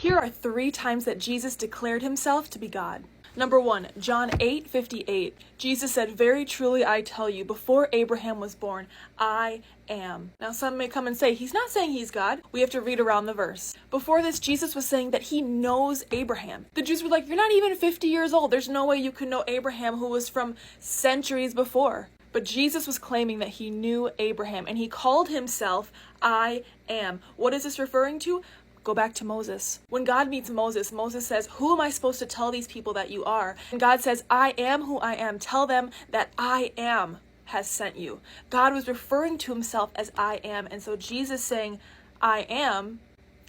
Here are 3 times that Jesus declared himself to be God. Number 1, John 8:58. Jesus said, "Very truly I tell you, before Abraham was born, I am." Now some may come and say, he's not saying he's God. We have to read around the verse. Before this, Jesus was saying that he knows Abraham. The Jews were like, "You're not even 50 years old. There's no way you can know Abraham, who was from centuries before." But Jesus was claiming that he knew Abraham, and he called himself I am. What is this referring to? Go back to Moses. When God meets Moses, Moses says, "Who am I supposed to tell these people that you are?" And God says, "I am who I am. Tell them that I am has sent you." God was referring to himself as I am. And so Jesus saying, "I am,"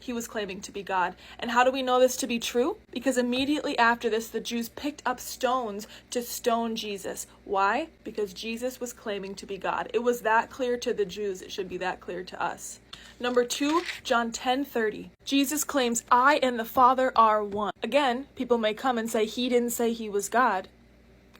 he was claiming to be God. And how do we know this to be true? Because immediately after this, the Jews picked up stones to stone Jesus. Why? Because Jesus was claiming to be God. It was that clear to the Jews. It should be that clear to us. Number 2, John 10:30. Jesus claims, "I and the Father are one." Again, people may come and say he didn't say he was God.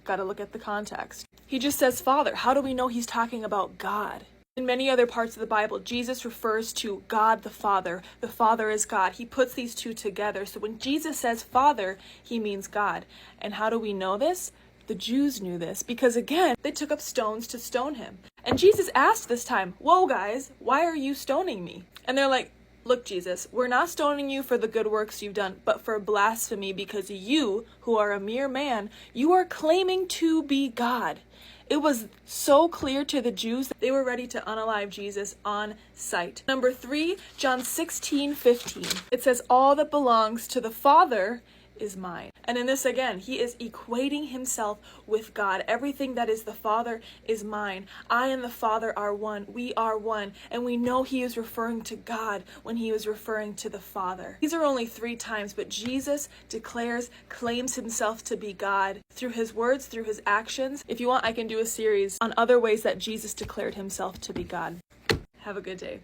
Got to look at the context. He just says Father. How do we know he's talking about God? In many other parts of the Bible, Jesus refers to God the Father. The Father is God. He puts these two together. So when Jesus says Father, he means God. And how do we know this? The Jews knew this because, again, they took up stones to stone him. And Jesus asked this time, "Whoa, guys, why are you stoning me?" And they're like, "Look, Jesus, we're not stoning you for the good works you've done, but for blasphemy, because you, who are a mere man, you are claiming to be God." It was so clear to the Jews that they were ready to unalive Jesus on sight. Number 3, John 16:15. It says, "All that belongs to the Father is mine." And in this, again, he is equating himself with God. Everything that is the Father is mine. I and the Father are one. We are one. And we know he is referring to God when he was referring to the Father. These are only 3 times, but Jesus claims himself to be God through his words, through his actions. If you want, I can do a series on other ways that Jesus declared himself to be God. Have a good day.